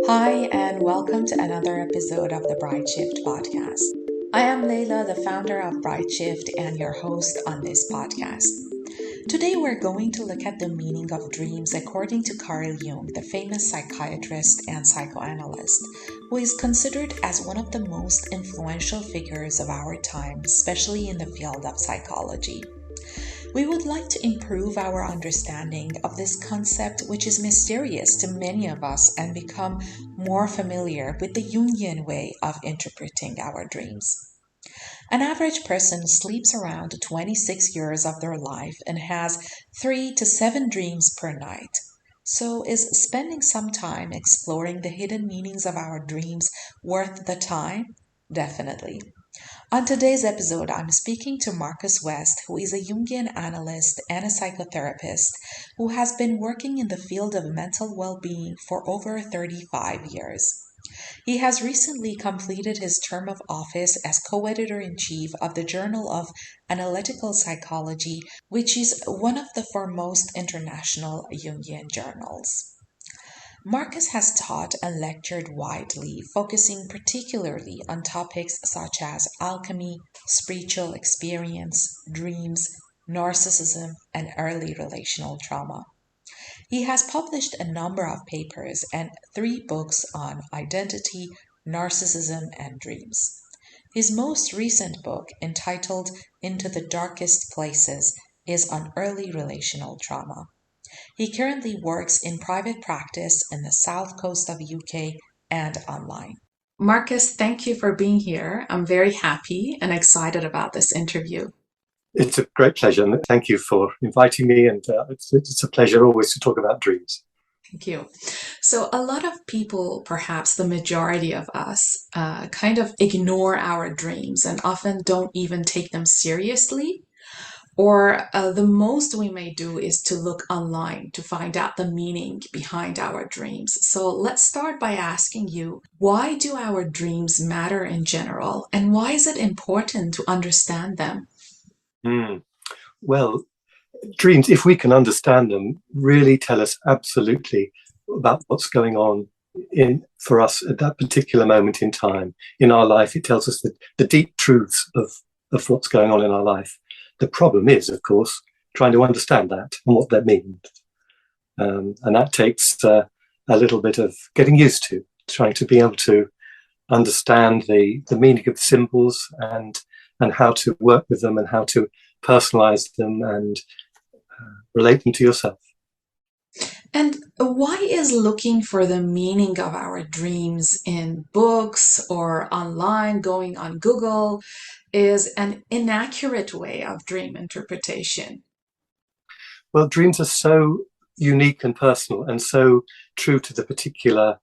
Hi, and welcome to another episode of the Bright Shift podcast. I am Layla, the founder of Bright Shift and your host on this podcast. Today, we're going to look at the meaning of dreams according to Carl Jung, the famous psychiatrist and psychoanalyst, who is considered as one of the most influential figures of our time, especially in the field of psychology. We would like to improve our understanding of this concept, which is mysterious to many of us, and become more familiar with the Jungian way of interpreting our dreams. An average person sleeps around 26 years of their life and has 3 to 7 dreams per night. So, is spending some time exploring the hidden meanings of our dreams worth the time? Definitely. On today's episode, I'm speaking to Marcus West, who is a Jungian analyst and a psychotherapist who has been working in the field of mental well-being for over 35 years. He has recently completed his term of office as co-editor-in-chief of the Journal of Analytical Psychology, which is one of the foremost international Jungian journals. Marcus has taught and lectured widely, focusing particularly on topics such as alchemy, spiritual experience, dreams, narcissism, and early relational trauma. He has published a number of papers and 3 books on identity, narcissism, and dreams. His most recent book, entitled Into the Darkest Places, is on early relational trauma. He currently works in private practice in the south coast of UK and online. Marcus, thank you for being here. I'm very happy and excited about this interview. It's a great pleasure, and thank you for inviting me. And it's a pleasure always to talk about dreams. Thank you. So, a lot of people, perhaps the majority of us, kind of ignore our dreams and often don't even take them seriously. Or the most we may do is to look online to find out the meaning behind our dreams. So let's start by asking you, why do our dreams matter in general, and why is it important to understand them? Well, dreams, if we can understand them, really tell us absolutely about what's going on for us at that particular moment in time in our life. It tells us the deep truths of what's going on in our life. The problem is, of course, trying to understand that and what that means. And that takes a little bit of getting used to, trying to be able to understand the meaning of the symbols and how to work with them and how to personalize them and relate them to yourself. And why is looking for the meaning of our dreams in books or online, going on Google, is an inaccurate way of dream interpretation? Well, dreams are so unique and personal and so true to the particular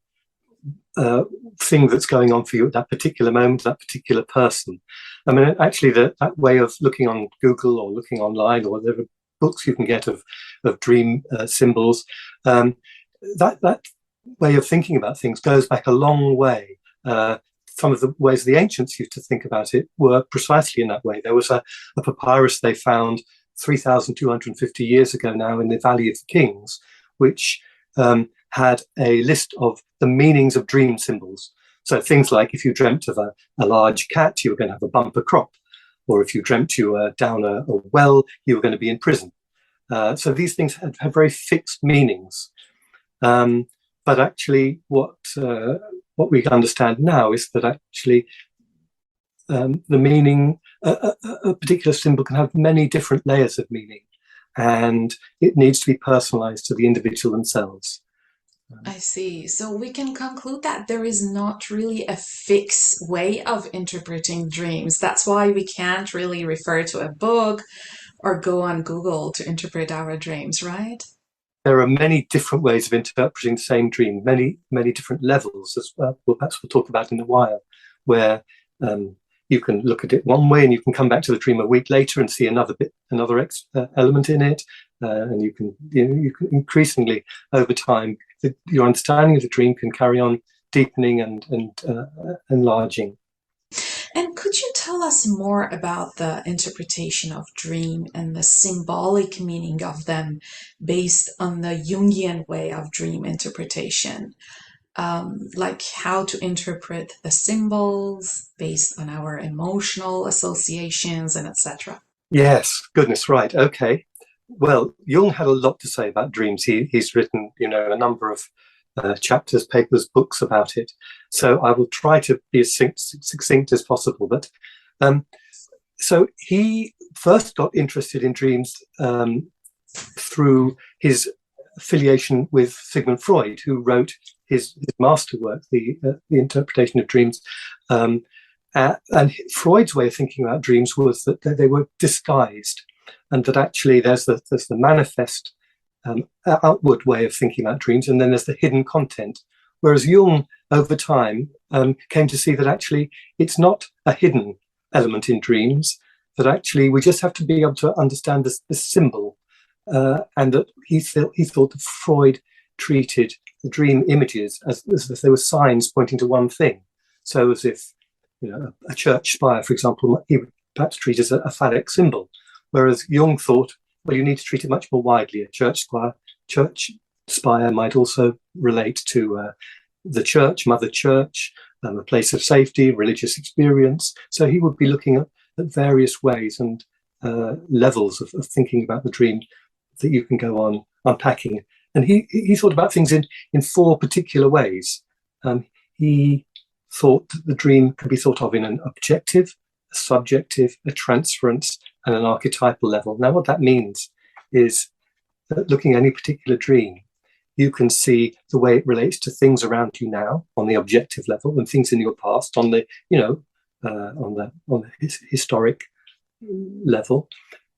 thing that's going on for you at that particular moment, that particular person. I mean, actually, that way of looking on Google or looking online, or there are books you can get of dream symbols, that way of thinking about things goes back a long way. Some of the ways the ancients used to think about it were precisely in that way. There was a papyrus they found 3,250 years ago now in the Valley of the Kings, which had a list of the meanings of dream symbols. So things like, if you dreamt of a large cat, you were going to have a bumper crop. Or if you dreamt you were down a well, you were going to be in prison. So these things have very fixed meanings. But actually, what we understand now is that actually the meaning, a particular symbol can have many different layers of meaning, and it needs to be personalized to the individual themselves. I see. So we can conclude that there is not really a fixed way of interpreting dreams. That's why we can't really refer to a book or go on Google to interpret our dreams, right? There are many different ways of interpreting the same dream, many different levels, as well. Perhaps we'll talk about in a while, where you can look at it one way and you can come back to the dream a week later and see another element in it, and you can increasingly over time your understanding of the dream can carry on deepening and enlarging. And could you tell us more about the interpretation of dream and the symbolic meaning of them based on the Jungian way of dream interpretation? like how to interpret the symbols based on our emotional associations and etc. Yes, goodness, right. Okay. Well, Jung had a lot to say about dreams. He's written, a number of chapters, papers, books about it. So I will try to be as succinct as possible. But so he first got interested in dreams through his affiliation with Sigmund Freud, who wrote his masterwork, the interpretation of dreams. And Freud's way of thinking about dreams was that they were disguised, and that actually there's the manifest outward way of thinking about dreams, and then there's the hidden content. Whereas Jung, over time, came to see that actually it's not a hidden element in dreams, that actually we just have to be able to understand the symbol, and that he thought that Freud treated the dream images as if they were signs pointing to one thing. So as if a church spire, for example, he would perhaps treat as a phallic symbol, whereas Jung thought, well, you need to treat it much more widely. A church spire might also relate to the church, Mother Church, a place of safety, religious experience. So he would be looking at various ways and levels of thinking about the dream that you can go on unpacking. And he thought about things in four particular ways. He thought that the dream can be thought of in an objective, a subjective, a transference, and an archetypal level. Now, what that means is that looking at any particular dream, you can see the way it relates to things around you now on the objective level, and things in your past on the historic level,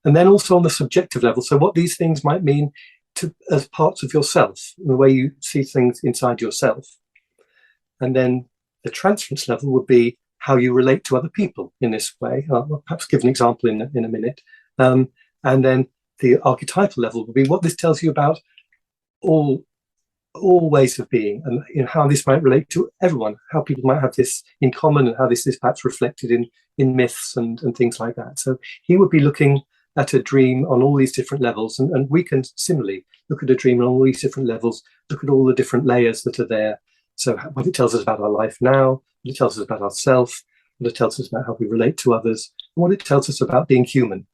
and then also on the subjective level. So what these things might mean as parts of yourself, the way you see things inside yourself. And then the transference level would be how you relate to other people in this way. I'll perhaps give an example in a minute. And then the archetypal level would be what this tells you about all ways of being, and how this might relate to everyone, how people might have this in common, and how this is perhaps reflected in myths and things like that. So he would be looking at a dream on all these different levels, and we can similarly look at a dream on all these different levels, look at all the different layers that are there. So what it tells us about our life now, what it tells us about ourselves, what it tells us about how we relate to others, and what it tells us about being human.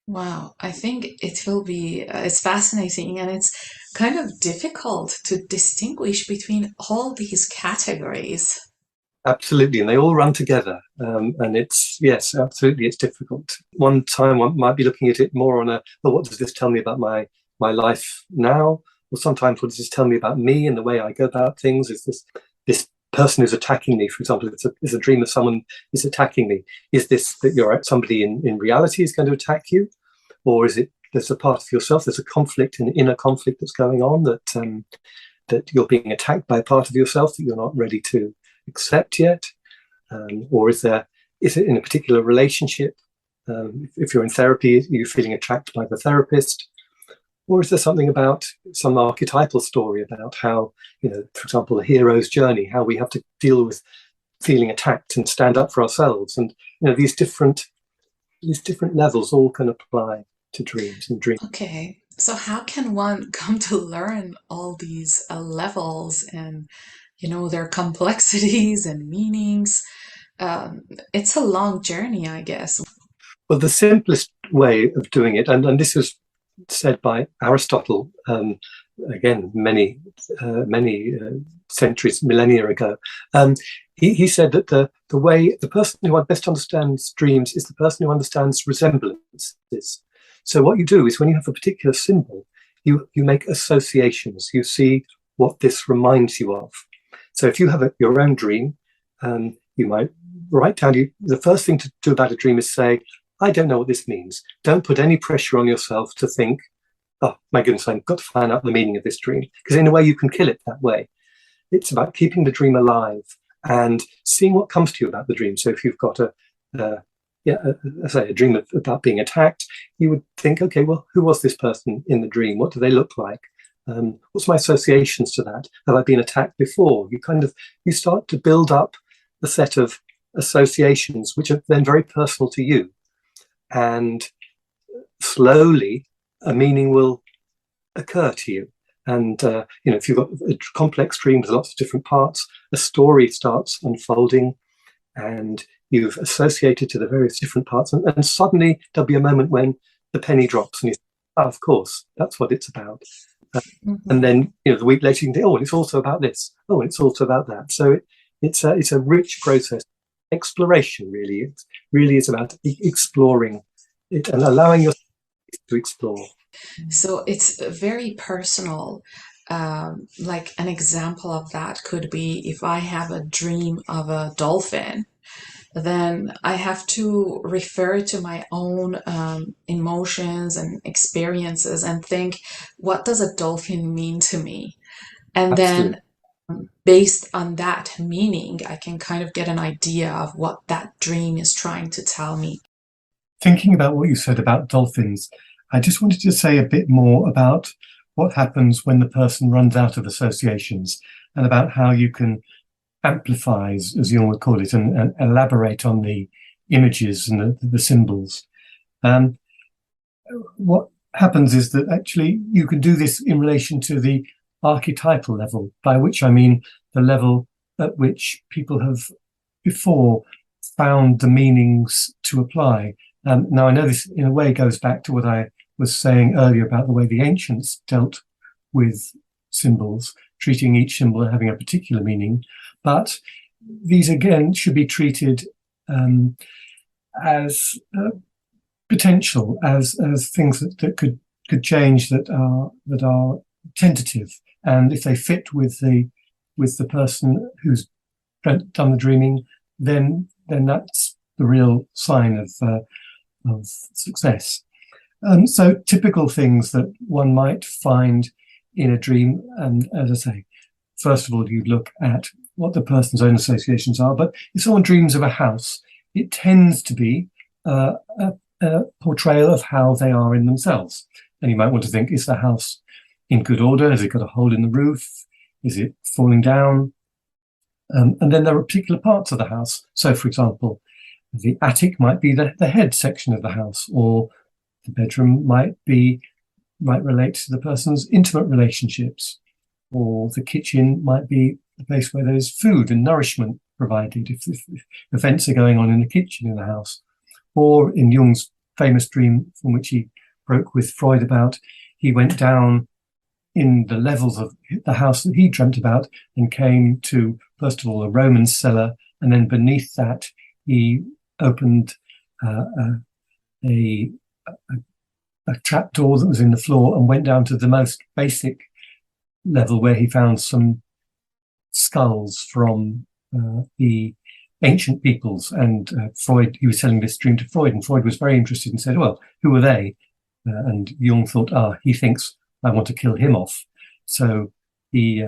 Wow, I think it will be, it's fascinating, and it's kind of difficult to distinguish between all these categories. Absolutely, and they all run together. And yes, absolutely, it's difficult. One time one might be looking at it more on well, what does this tell me about my life now? Or sometimes, what does this tell me about me and the way I go about things? Is this person who's attacking me, for example, it's a dream of someone is attacking me. Is this that you're somebody in reality is going to attack you? Or is it there's a part of yourself, there's a conflict, an inner conflict that's going on, that you're being attacked by a part of yourself that you're not ready to accept yet? Or is it in a particular relationship? If you're in therapy, you're feeling attacked by the therapist? Or is there something about some archetypal story about how, for example, the hero's journey, how we have to deal with feeling attacked and stand up for ourselves? And these different levels all can apply to dreams and dreams. Okay, so how can one come to learn all these levels and their complexities and meanings? It's a long journey, I guess. Well, the simplest way of doing it, and this was said by Aristotle, again, many centuries, millennia ago. He said that the person who best understands dreams is the person who understands resemblances. So what you do is when you have a particular symbol, you make associations. You see what this reminds you of. So if you have your own dream, you might write down, the first thing to do about a dream is say, I don't know what this means. Don't put any pressure on yourself to think, oh my goodness, I've got to find out the meaning of this dream. Because in a way you can kill it that way. It's about keeping the dream alive and seeing what comes to you about the dream. So if you've got a dream about being attacked, you would think, okay, well, who was this person in the dream? What do they look like? What's my associations to that? Have I been attacked before? You start to build up a set of associations which are then very personal to you. And slowly a meaning will occur to you. And, if you've got a complex dream with lots of different parts, a story starts unfolding and you've associated to the various different parts. And suddenly there'll be a moment when the penny drops and you say, oh, of course, that's what it's about. And then, the week later you can think, oh, and it's also about this. Oh, and it's also about that. So it's a rich process. Exploration, really. It really is about exploring it and allowing yourself to explore. So it's very personal. Like an example of that could be if I have a dream of a dolphin, then I have to refer to my own emotions and experiences and think, what does a dolphin mean to me? And Absolutely. then based on that meaning, I can kind of get an idea of what that dream is trying to tell me. Thinking about what you said about dolphins, I just wanted to say a bit more about what happens when the person runs out of associations and about how you can amplify, as Jung would call it, and elaborate on the images and the symbols. What happens is that actually you can do this in relation to the archetypal level, by which I mean the level at which people have before found the meanings to apply. Now, I know this in a way goes back to what I was saying earlier about the way the ancients dealt with symbols, treating each symbol and having a particular meaning. But these, again, should be treated as potential, as things that could change, that are tentative. And if they fit with the person who's done the dreaming, then that's the real sign of success. So typical things that one might find in a dream, and as I say, first of all, you look at what the person's own associations are. But if someone dreams of a house, it tends to be a portrayal of how they are in themselves. And you might want to think, is the house in good order? Has it got a hole in the roof? Is it falling down? And then there are particular parts of the house. So, for example, the attic might be the head section of the house, or the bedroom might relate to the person's intimate relationships, or the kitchen might be the place where there's food and nourishment provided, if events are going on in the kitchen in the house. Or in Jung's famous dream, from which he broke with Freud about, he went down in the levels of the house that he dreamt about and came to, first of all, a Roman cellar, and then beneath that he opened a trap door that was in the floor and went down to the most basic level, where he found some skulls from the ancient peoples. And Freud, he was telling this dream to Freud, and Freud was very interested and said, well, who are they? And Jung thought, he thinks I want to kill him off. So he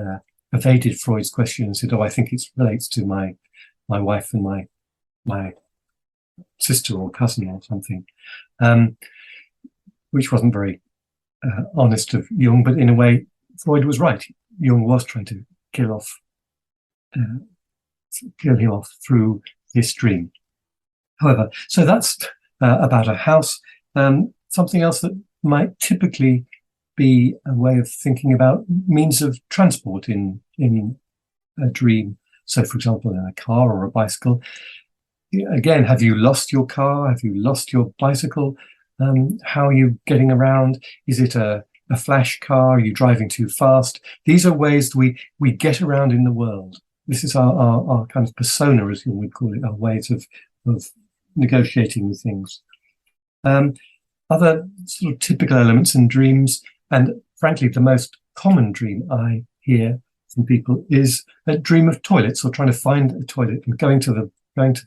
evaded Freud's question and said, I think it relates to my wife and my sister or cousin or something, which wasn't very honest of Jung, but in a way, Freud was right. Jung was trying to kill him off through this dream. However, so that's about a house. Something else that might typically be a way of thinking about means of transport in a dream. So, for example, in a car or a bicycle. Again, have you lost your car? Have you lost your bicycle? How are you getting around? Is it a flash car? Are you driving too fast? These are ways we get around in the world. This is our kind of persona, as you would call it, our ways of negotiating with things. Other sort of typical elements in dreams, and frankly, the most common dream I hear from people is a dream of toilets, or trying to find a toilet and going to the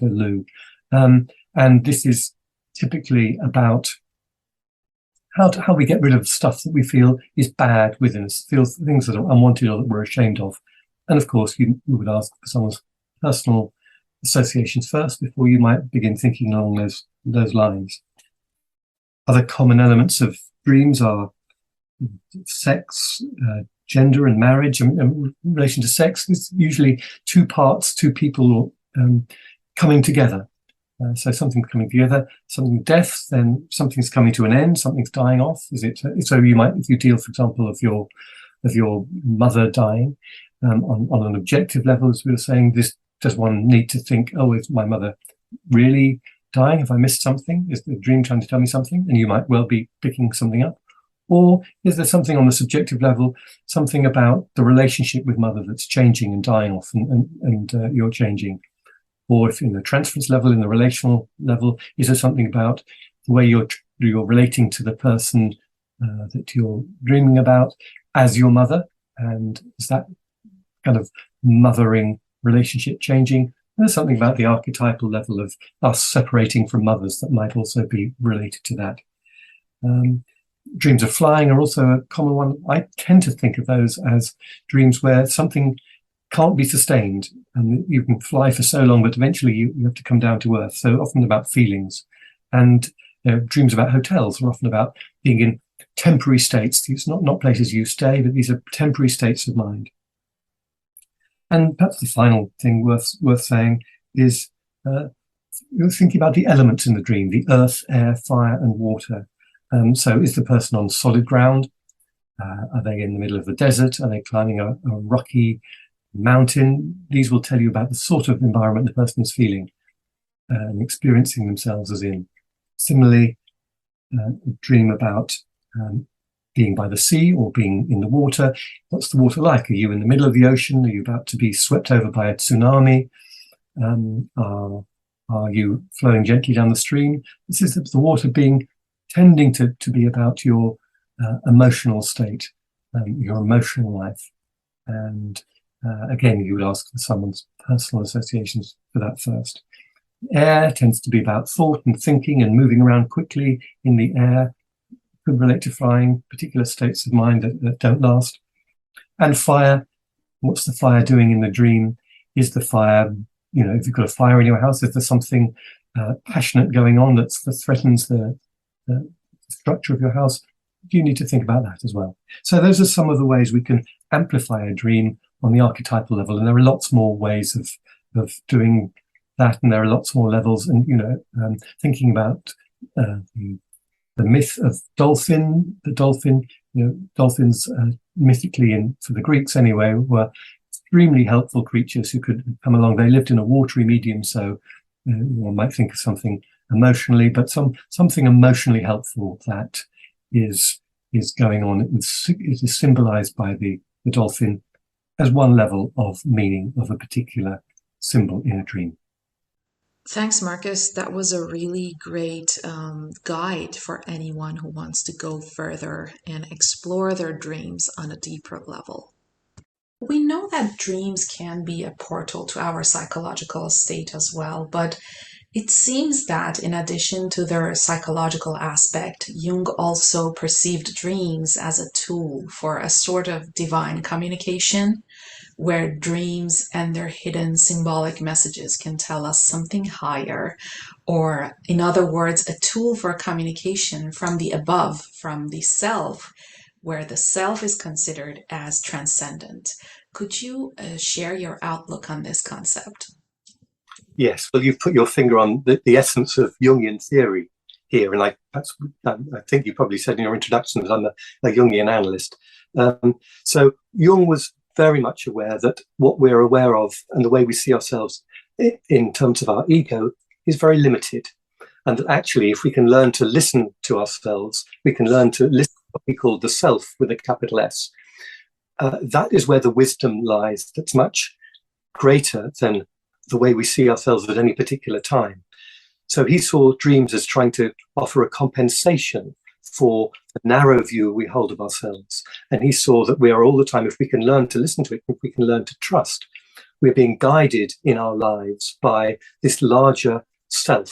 loo. And this is typically about how we get rid of stuff that we feel is bad within us, feel things that are unwanted or that we're ashamed of. And of course, you would ask for someone's personal associations first before you might begin thinking along those lines. Other common elements of dreams are sex, gender, and marriage. In relation to sex, it's usually two parts, two people coming together. So something's coming together, something death, then something's coming to an end, something's dying off. Is it so? You might, if you deal, for example, of your your mother dying. On an objective level, as we were saying, does one need to think, oh, is my mother really dying? Have I missed something? Is the dream trying to tell me something? And you might well be picking something up. Or is there something on the subjective level, something about the relationship with mother that's changing and dying off, and you're changing? Or if in the transference level, in the relational level, is there something about the way you're relating to the person that you're dreaming about as your mother? And is that kind of mothering relationship changing? And there's something about the archetypal level of us separating from mothers that might also be related to that. Dreams of flying are also a common one. I tend to think of those as dreams where something can't be sustained, and you can fly for so long, but eventually you have to come down to earth. So often about feelings. And dreams about hotels are often about being in temporary states. These are not places you stay, but these are temporary states of mind. And perhaps the final thing worth saying is thinking about the elements in the dream: the earth, air, fire, and water. So is the person on solid ground? Are they in the middle of the desert? Are they climbing a rocky mountain? These will tell you about the sort of environment the person is feeling and experiencing themselves as in. Similarly, dream about being by the sea or being in the water. What's the water like? Are you in the middle of the ocean? Are you about to be swept over by a tsunami? Are you flowing gently down the stream? This is the water tending to be about your emotional state, your emotional life. And again, you would ask for someone's personal associations for that first. Air tends to be about thought and thinking and moving around quickly in the air. Could relate to flying, particular states of mind that don't last. And fire, what's the fire doing in the dream? Is the fire, if you've got a fire in your house, is there something passionate going on that threatens the structure of your house? You need to think about that as well. So those are some of the ways we can amplify a dream on the archetypal level, and there are lots more ways of doing that, and there are lots more levels. And thinking about the myth of dolphin, dolphins mythically, for the Greeks anyway, were extremely helpful creatures who could come along. They lived in a watery medium, so one might think of something emotionally, but something emotionally helpful that is going on. It is symbolized by the dolphin as one level of meaning of a particular symbol in a dream. Thanks, Marcus. That was a really great guide for anyone who wants to go further and explore their dreams on a deeper level. We know that dreams can be a portal to our psychological state as well, but it seems that in addition to their psychological aspect, Jung also perceived dreams as a tool for a sort of divine communication, where dreams and their hidden symbolic messages can tell us something higher, or in other words, a tool for communication from the above, from the self, where the self is considered as transcendent. Could you share your outlook on this concept? Yes, well, you've put your finger on the essence of Jungian theory here, and I think you probably said in your introduction that I'm a Jungian analyst. So Jung was very much aware that what we're aware of and the way we see ourselves in terms of our ego is very limited, and that actually, if we can learn to listen to ourselves, we can learn to listen to what we call the self with a capital S. That is where the wisdom lies. That's much greater than the way we see ourselves at any particular time. So he saw dreams as trying to offer a compensation for the narrow view we hold of ourselves. And he saw that we are all the time, if we can learn to listen to it, if we can learn to trust, we're being guided in our lives by this larger self.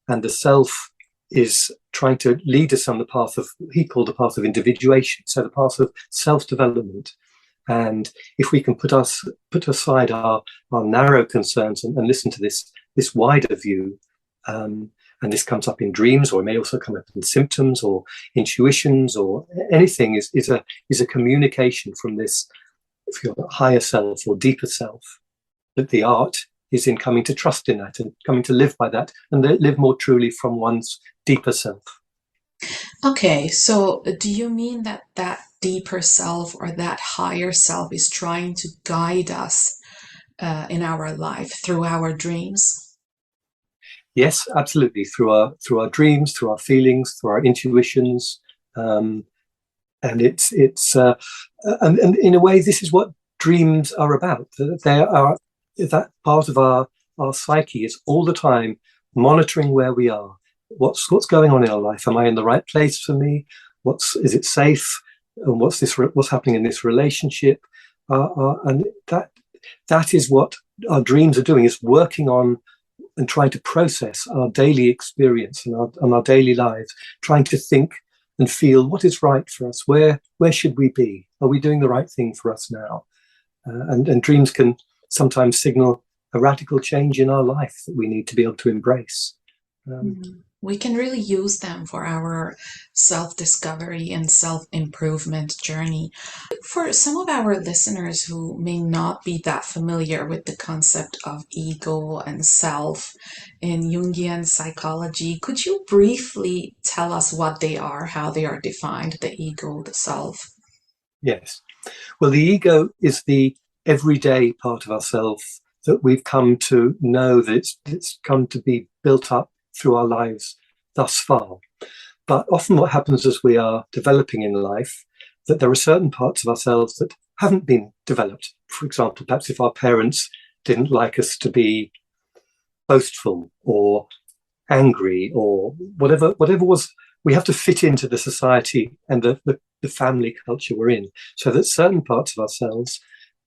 And the self is trying to lead us on the path of, he called the path of individuation, so the path of self-development. And if we can put aside our narrow concerns and listen to this wider view, and this comes up in dreams, or it may also come up in symptoms or intuitions, or anything is a communication from this, if you're higher self or deeper self. That the art is in coming to trust in that and coming to live by that and live more truly from one's deeper self. Okay, so do you mean that deeper self or that higher self is trying to guide us in our life through our dreams? Yes, absolutely. Through our dreams, through our feelings, through our intuitions, and it's and in a way, this is what dreams are about. They are that part of our psyche is all the time monitoring where we are. What's going on in our life? Am I in the right place for me? Is it safe? And what's happening in this relationship? And that is what our dreams are doing, is working on and trying to process our daily experience and our daily lives, trying to think and feel what is right for us. Where should we be? Are we doing the right thing for us now? And dreams can sometimes signal a radical change in our life that we need to be able to embrace. We can really use them for our self-discovery and self-improvement journey. For some of our listeners who may not be that familiar with the concept of ego and self in Jungian psychology, could you briefly tell us what they are, how they are defined, the ego, the self? Yes. Well, the ego is the everyday part of ourselves that we've come to know, that it's come to be built up through our lives thus far. But often what happens as we are developing in life, that there are certain parts of ourselves that haven't been developed. For example, perhaps if our parents didn't like us to be boastful or angry or whatever was, we have to fit into the society and the family culture we're in, so that certain parts of ourselves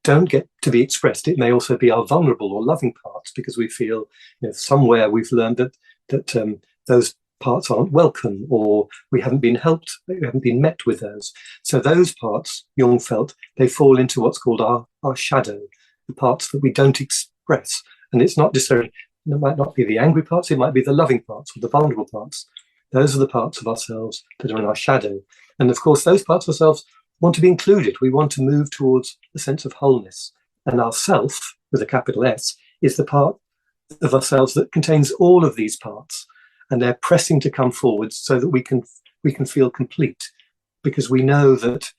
don't get to be expressed. It may also be our vulnerable or loving parts, because we feel, somewhere we've learned that those parts aren't welcome, or we haven't been helped, we haven't been met with those. So those parts, Jung felt, they fall into what's called our shadow, the parts that we don't express. And it's not necessarily, it might not be the angry parts, it might be the loving parts or the vulnerable parts. Those are the parts of ourselves that are in our shadow. And of course, those parts of ourselves want to be included. We want to move towards a sense of wholeness. And our self, with a capital S, is the part of ourselves that contains all of these parts. And they're pressing to come forward so that we can feel complete. Because we know that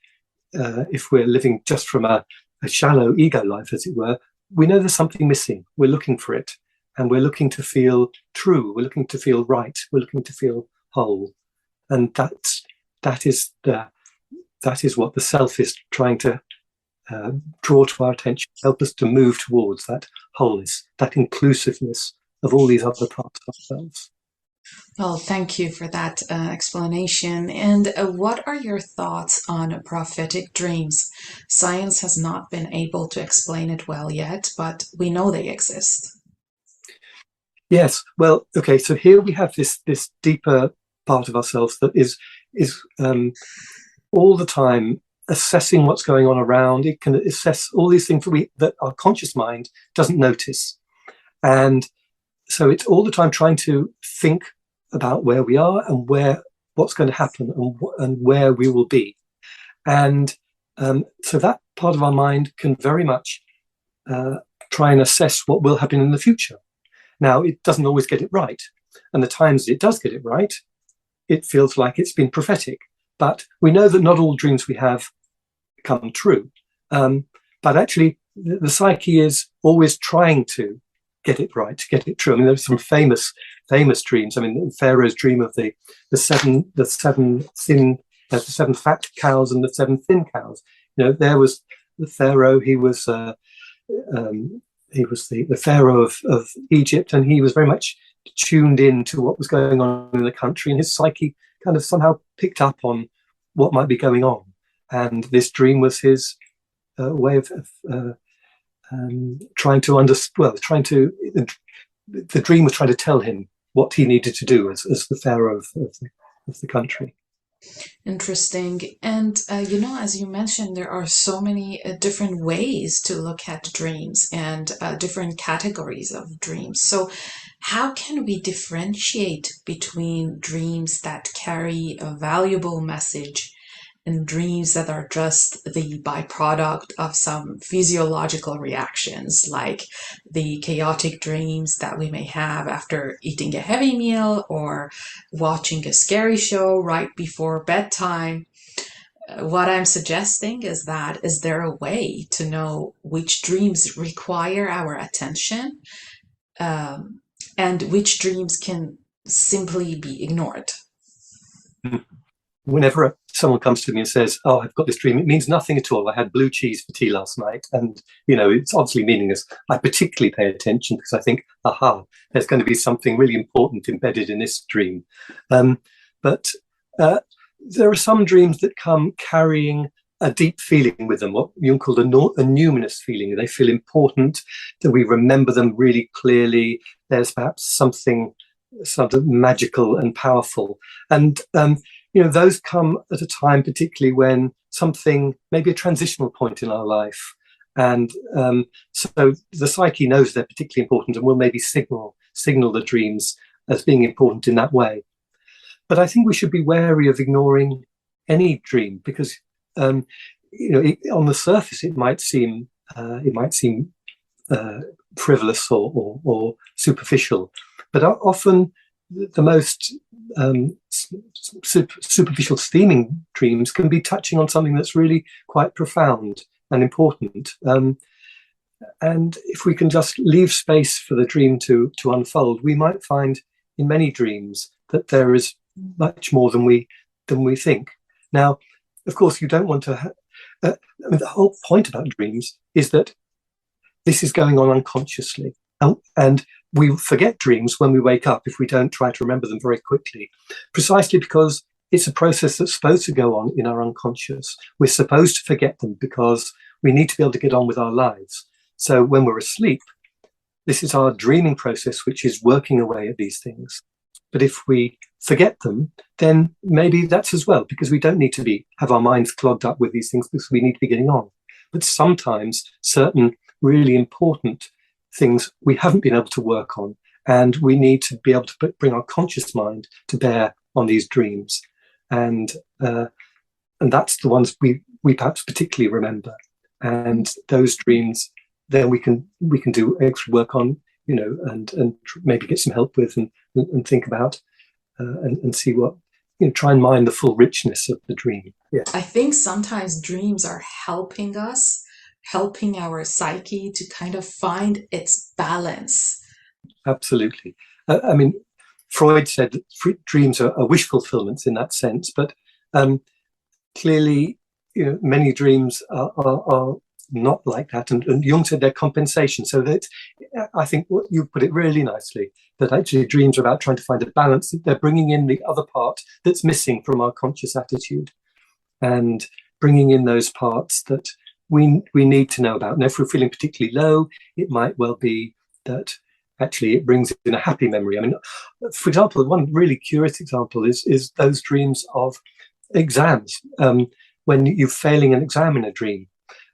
if we're living just from a shallow ego life, as it were, we know there's something missing. We're looking for it. And we're looking to feel true. We're looking to feel right. We're looking to feel whole. And that is what the self is trying to draw to our attention, help us to move towards that wholeness, that inclusiveness of all these other parts of ourselves. Well, thank you for that explanation. And what are your thoughts on prophetic dreams? Science has not been able to explain it well yet, but we know they exist. Yes, well, okay, so here we have this deeper part of ourselves that is all the time assessing what's going on around. It can assess all these things that our conscious mind doesn't notice. And so it's all the time trying to think about where we are and what's going to happen and where we will be. And so that part of our mind can very much try and assess what will happen in the future. Now, it doesn't always get it right. And the times it does get it right, it feels like it's been prophetic. But we know that not all dreams we have come true. But actually, the psyche is always trying to get it right, to get it true. I mean, there's some famous dreams. I mean, Pharaoh's dream of the seven fat cows and the 7 thin cows. There was the Pharaoh. He was the Pharaoh of Egypt, and he was very much tuned in to what was going on in the country, and his psyche kind of somehow picked up on what might be going on. And this dream was his way of trying to understand. The dream was trying to tell him what he needed to do as the Pharaoh of the country. Interesting. And, as you mentioned, there are so many different ways to look at dreams and different categories of dreams. So how can we differentiate between dreams that carry a valuable message and dreams that are just the byproduct of some physiological reactions, like the chaotic dreams that we may have after eating a heavy meal or watching a scary show right before bedtime? what I'm suggesting is that is there a way to know which dreams require our attention, um, and which dreams can simply be ignored? Whenever someone comes to me and says, "Oh, I've got this dream," it means nothing at all. I had blue cheese for tea last night, and it's obviously meaningless. I particularly pay attention because I think, aha, there's going to be something really important embedded in this dream. But there are some dreams that come carrying a deep feeling with them, what Jung called a numinous feeling. They feel important, that we remember them really clearly. There's perhaps something sort of magical and powerful. And those come at a time particularly when something, maybe a transitional point in our life. And so the psyche knows they're particularly important and will maybe signal the dreams as being important in that way. But I think we should be wary of ignoring any dream because, on the surface it might seem frivolous or superficial, but often the most superficial steaming dreams can be touching on something that's really quite profound and important. And if we can just leave space for the dream to unfold, we might find in many dreams that there is much more than we think. Now, of course, you don't want to. The whole point about dreams is that this is going on unconsciously, and we forget dreams when we wake up if we don't try to remember them very quickly, precisely because it's a process that's supposed to go on in our unconscious. We're supposed to forget them because we need to be able to get on with our lives. So when we're asleep, this is our dreaming process, which is working away at these things. But if we forget them, then maybe that's as well, because we don't need to have our minds clogged up with these things because we need to be getting on. But sometimes certain really important things we haven't been able to work on, and we need to be able to bring our conscious mind to bear on these dreams. And that's the ones we perhaps particularly remember. And those dreams, then we can do extra work on, and maybe get some help with and think about and see what, try and mine the full richness of the dream. Yeah. I think sometimes dreams are helping us, helping our psyche to kind of find its balance. Absolutely. I mean, Freud said that dreams are wish fulfillments in that sense, but clearly, many dreams are not like that. And Jung said they're compensation. So that I think you put it really nicely, that actually dreams are about trying to find a balance. They're bringing in the other part that's missing from our conscious attitude and bringing in those parts that we need to know about. And if we're feeling particularly low, it might well be that actually it brings in a happy memory. I mean, for example, one really curious example is those dreams of exams, when you're failing an exam in a dream.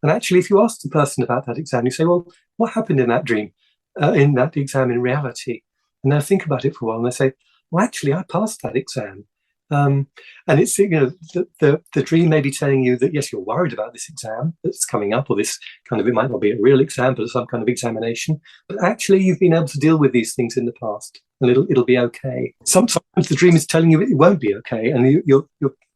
And actually, if you ask the person about that exam, you say, well, what happened in that dream, in that exam in reality? And they'll think about it for a while and they say, well, actually, I passed that exam. And it's, the dream may be telling you that, yes, you're worried about this exam that's coming up, or this kind of, it might not be a real exam, but some kind of examination. But actually, you've been able to deal with these things in the past and it'll be okay. Sometimes the dream is telling you it won't be okay, and you're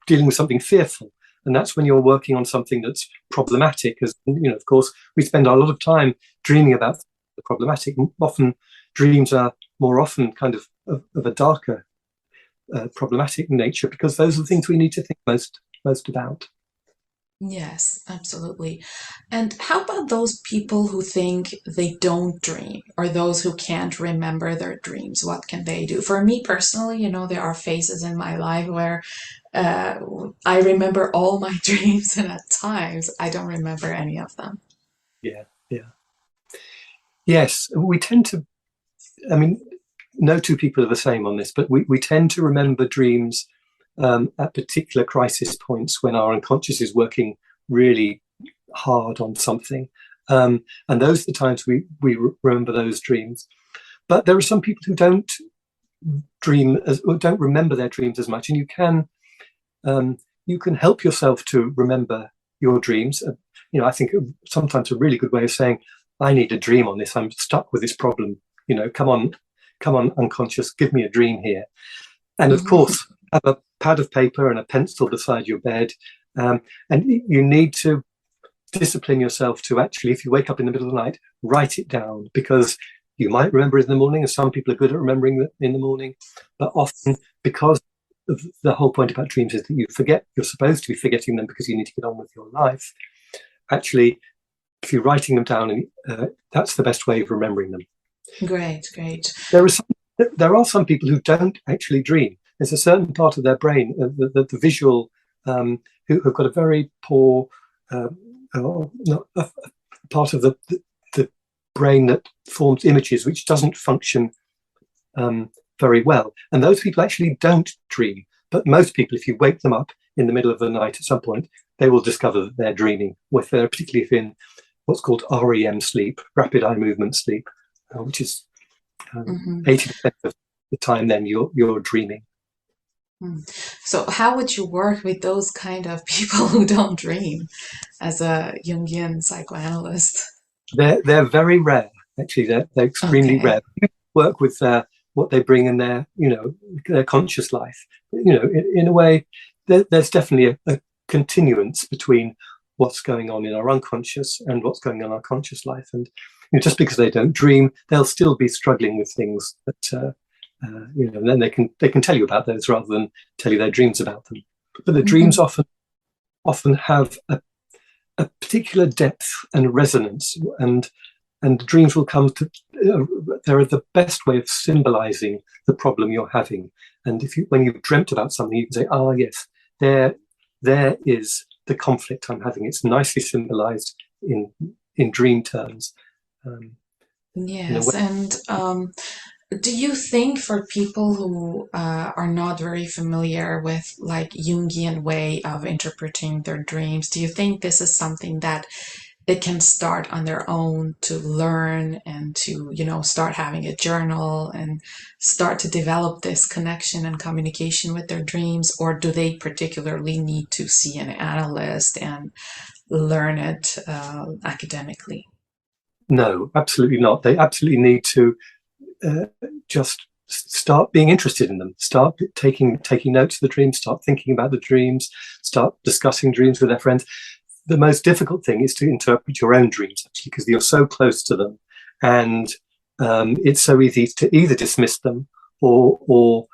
dealing with something fearful. And that's when you're working on something that's problematic. As of course, we spend a lot of time dreaming about the problematic. Often dreams are more often kind of a darker, problematic nature, because those are the things we need to think most about. Yes, absolutely. And how about those people who think they don't dream, or those who can't remember their dreams? What can they do? For me personally, there are phases in my life where I remember all my dreams, and at times I don't remember any of them. Yeah. Yes, we tend to, I mean, no two people are the same on this, but we tend to remember dreams at particular crisis points when our unconscious is working really hard on something. And those are the times we remember those dreams. But there are some people who don't don't remember their dreams as much, and you can help yourself to remember your dreams. I think sometimes a really good way of saying, I need a dream on this. I'm stuck with this problem. Come on, unconscious, give me a dream here. And of course, have a pad of paper and a pencil beside your bed, And you need to discipline yourself to actually, if you wake up in the middle of the night, write it down, because you might remember it in the morning, and some people are good at remembering it in the morning, but often, because the whole point about dreams is that you forget, you're supposed to be forgetting them because you need to get on with your life. Actually, if you're writing them down, that's the best way of remembering them. Great. There are some people who don't actually dream. There's a certain part of their brain, the visual, who have got a very poor part of the brain that forms images, which doesn't function very well. And those people actually don't dream. But most people, if you wake them up in the middle of the night at some point, they will discover that they're dreaming, particularly if in what's called REM sleep, rapid eye movement sleep, which is 80% of the time then you're dreaming. So how would you work with those kind of people who don't dream as a Jungian psychoanalyst? They're very rare, actually. They're extremely rare. You work with what they bring in their conscious life. In a way, there's definitely a continuance between what's going on in our unconscious and what's going on in our conscious life. And just because they don't dream, they'll still be struggling with things that and then they can tell you about those rather than tell you their dreams about them. But the dreams often have a particular depth and resonance, and dreams will come to. They're the best way of symbolizing the problem you're having. And when you've dreamt about something, you can say, "Ah, yes, there is the conflict I'm having. It's nicely symbolized in dream terms." Yes, and do you think for people who are not very familiar with like Jungian way of interpreting their dreams, do you think this is something that they can start on their own to learn and to, start having a journal and start to develop this connection and communication with their dreams? Or do they particularly need to see an analyst and learn it academically? No, absolutely not. They absolutely need to just start being interested in them, start taking notes of the dreams, start thinking about the dreams, start discussing dreams with their friends. The most difficult thing is to interpret your own dreams, actually, because you're so close to them, and it's so easy to either dismiss them or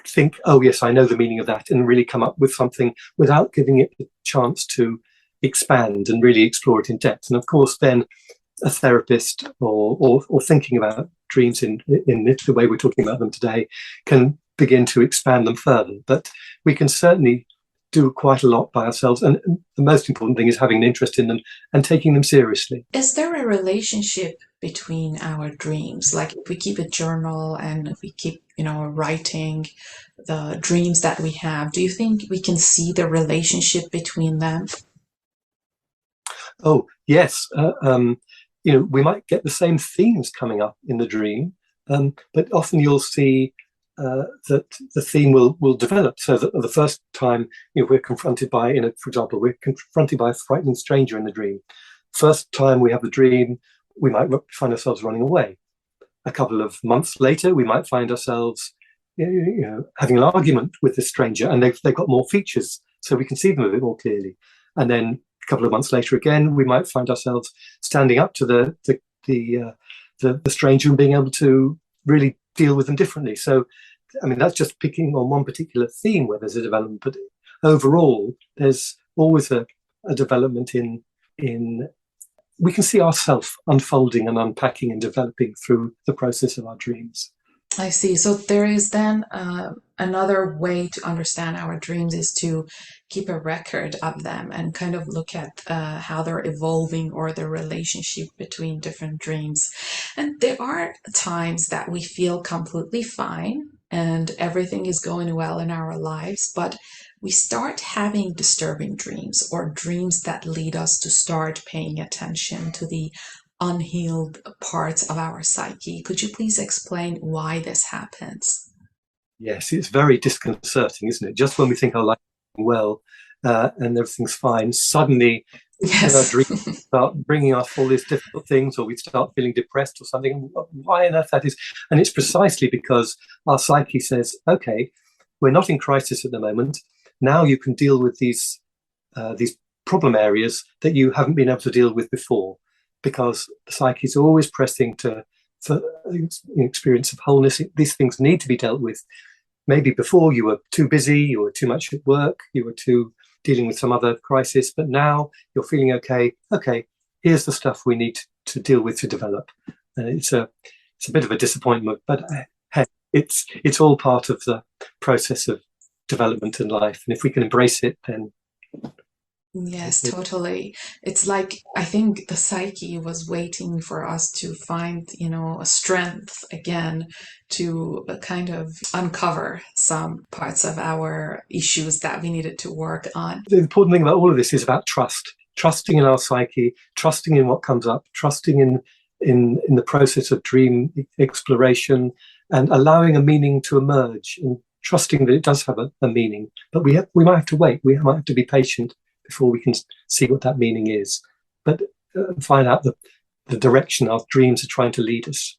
think, "Oh yes, I know the meaning of that," and really come up with something without giving it the chance to expand and really explore it in depth. And of course, then a therapist or thinking about dreams in the way we're talking about them today can begin to expand them further. But we can certainly do quite a lot by ourselves, and the most important thing is having an interest in them and taking them seriously. Is there a relationship between our dreams? Like if we keep a journal and if we keep, writing the dreams that we have, do you think we can see the relationship between them? Oh, yes. We might get the same themes coming up in the dream, but often you'll see that the theme will develop. So that the first time we're confronted by, for example, we're confronted by a frightening stranger in the dream. First time we have the dream, we might find ourselves running away. A couple of months later, we might find ourselves having an argument with this stranger, and they've got more features, so we can see them a bit more clearly. And then a couple of months later again, we might find ourselves standing up to the stranger and being able to really deal with them differently. So, I mean, that's just picking on one particular theme where there's a development, but overall, there's always a development in we can see ourselves unfolding and unpacking and developing through the process of our dreams. I see. So there is then another way to understand our dreams is to keep a record of them and kind of look at how they're evolving or the relationship between different dreams. And there are times that we feel completely fine and everything is going well in our lives, but we start having disturbing dreams or dreams that lead us to start paying attention to the unhealed parts of our psyche. Could you please explain why this happens? Yes, it's very disconcerting, isn't it? Just when we think our life is going well and everything's fine, suddenly our dreams start bringing us all these difficult things, or we start feeling depressed or something. Why on earth that is? And it's precisely because our psyche says, okay, we're not in crisis at the moment. now you can deal with these problem areas that you haven't been able to deal with before, because the psyche is always pressing for experience of wholeness. These things need to be dealt with. Maybe before you were too busy, you were too much at work, you were too dealing with some other crisis, but now you're feeling okay, here's the stuff we need to deal with to develop. And it's a bit of a disappointment, but hey, it's all part of the process of development in life. And if we can embrace it, then Yes, totally. It's like I think the psyche was waiting for us to find, a strength again to kind of uncover some parts of our issues that we needed to work on. The important thing about all of this is about trusting in our psyche, trusting in what comes up, trusting in the process of dream exploration, and allowing a meaning to emerge, and trusting that it does have a meaning. But we might have to wait. We might have to be patient before we can see what that meaning is, but find out the direction our dreams are trying to lead us.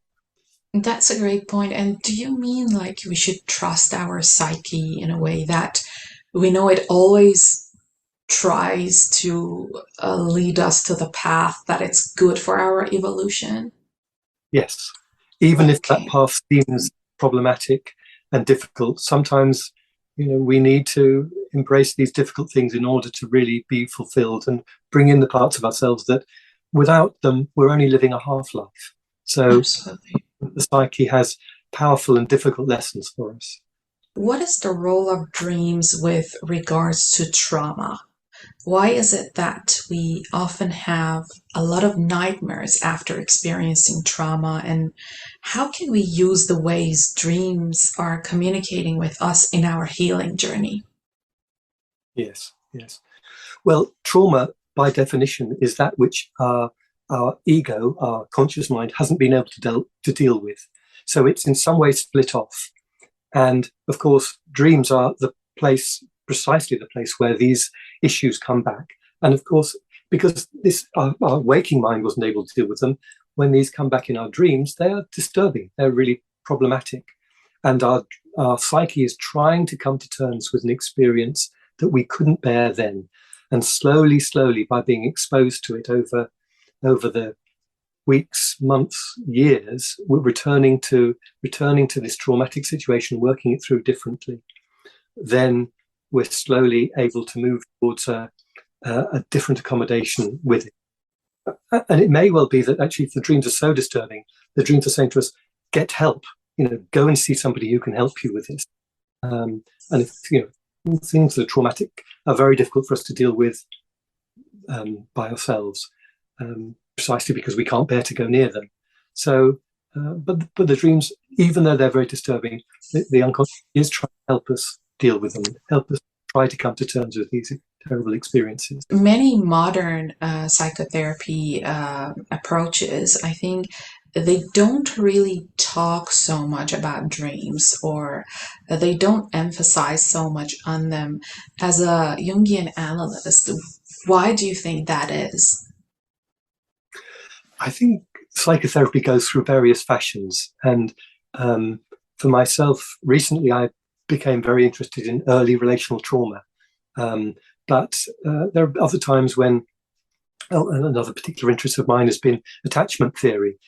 That's a great point. And do you mean like we should trust our psyche in a way that we know it always tries to lead us to the path that it's good for our evolution? Yes, even if that Okay. path seems problematic and difficult, sometimes we need to embrace these difficult things in order to really be fulfilled and bring in the parts of ourselves that without them we're only living a half-life. So Absolutely. the psyche has powerful and difficult lessons for us. What is the role of dreams with regards to trauma? Why is it that we often have a lot of nightmares after experiencing trauma? And how can we use the ways dreams are communicating with us in our healing journey? Yes. Well, trauma, by definition, is that which our ego, our conscious mind, hasn't been able to deal with. So it's in some way split off. And of course, dreams are precisely the place where these issues come back. And of course, because our waking mind wasn't able to deal with them, when these come back in our dreams, they are disturbing. They're really problematic. And our psyche is trying to come to terms with an experience that we couldn't bear then. And slowly, by being exposed to it over the weeks, months, years, we're returning to this traumatic situation, working it through differently. Then we're slowly able to move towards a different accommodation with it. And it may well be that actually, if the dreams are so disturbing, the dreams are saying to us, get help, go and see somebody who can help you with this. And if, things that are traumatic are very difficult for us to deal with by ourselves, precisely because we can't bear to go near them. So, but the dreams, even though they're very disturbing, the unconscious is trying to help us deal with them, help us try to come to terms with these terrible experiences. Many modern psychotherapy approaches, I think, they don't really talk so much about dreams, or they don't emphasize so much on them. As a Jungian analyst, why do you think that is? I think psychotherapy goes through various fashions. And for myself, recently I became very interested in early relational trauma. But there are other times when another particular interest of mine has been attachment theory.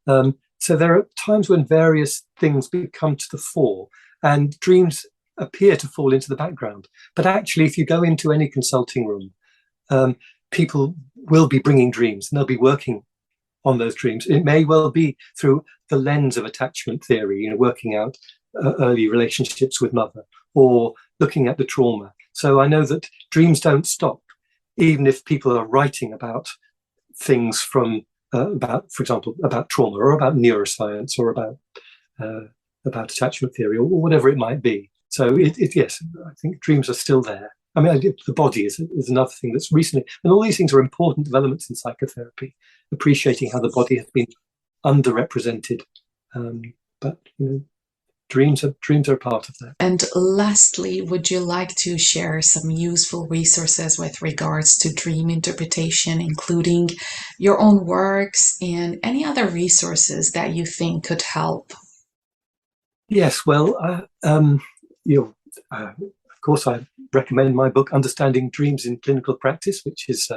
So there are times when various things come to the fore and dreams appear to fall into the background. But actually, if you go into any consulting room, people will be bringing dreams and they'll be working on those dreams. It may well be through the lens of attachment theory, working out early relationships with mother, or looking at the trauma. So I know that dreams don't stop, even if people are writing about things from for example, about trauma or about neuroscience or about attachment theory or whatever it might be. So yes, I think dreams are still there. I mean, the body is another thing that's recently, and all these things are important developments in psychotherapy, appreciating how the body has been underrepresented. But dreams are a part of that. And lastly, would you like to share some useful resources with regards to dream interpretation, including your own works and any other resources that you think could help? Yes, well, of course, I recommend my book, Understanding Dreams in Clinical Practice, which is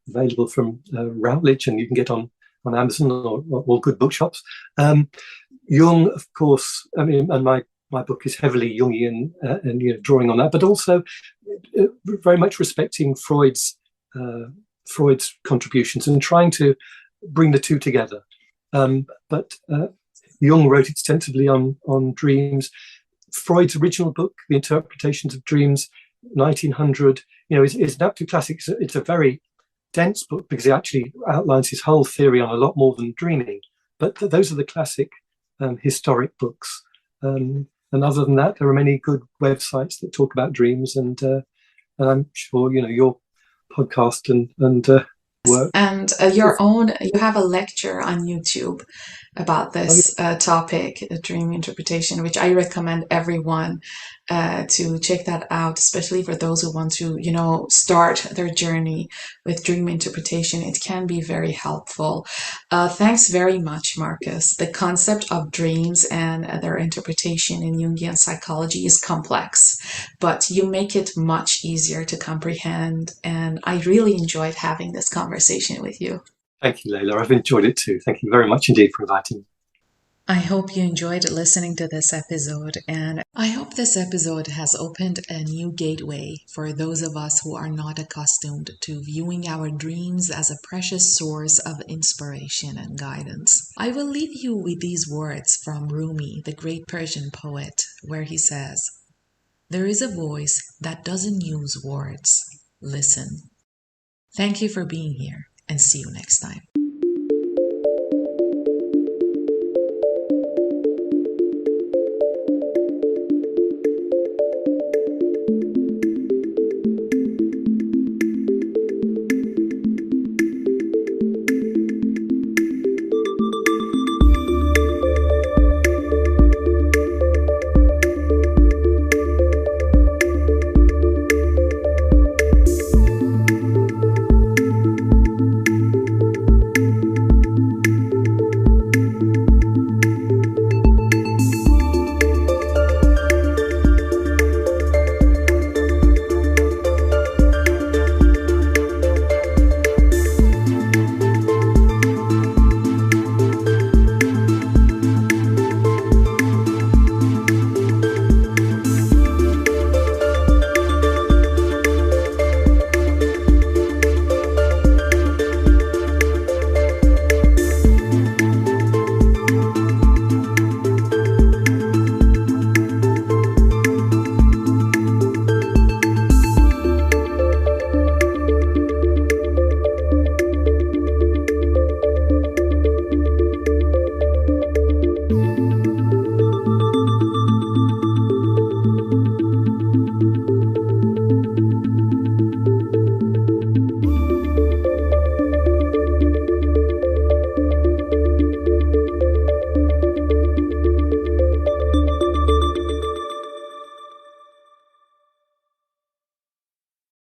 available from Routledge, and you can get on Amazon or all good bookshops. Jung, of course, I mean, and my book is heavily Jungian and drawing on that, but also very much respecting Freud's contributions and trying to bring the two together. But Jung wrote extensively on dreams. Freud's original book, The Interpretations of Dreams, 1900, is an absolute classic. It's a very dense book because it actually outlines his whole theory on a lot more than dreaming. But those are the classic historic books. And other than that, there are many good websites that talk about dreams, and I'm sure your podcast and work. And you have a lecture on YouTube about this topic, dream interpretation, which I recommend everyone to check that out, especially for those who want to, start their journey with dream interpretation. It can be very helpful. Thanks very much, Marcus. The concept of dreams and their interpretation in Jungian psychology is complex, but you make it much easier to comprehend. And I really enjoyed having this conversation with you. Thank you, Leila. I've enjoyed it too. Thank you very much indeed for inviting me. I hope you enjoyed listening to this episode, and I hope this episode has opened a new gateway for those of us who are not accustomed to viewing our dreams as a precious source of inspiration and guidance. I will leave you with these words from Rumi, the great Persian poet, where he says, "There is a voice that doesn't use words. Listen." Thank you for being here, and see you next time.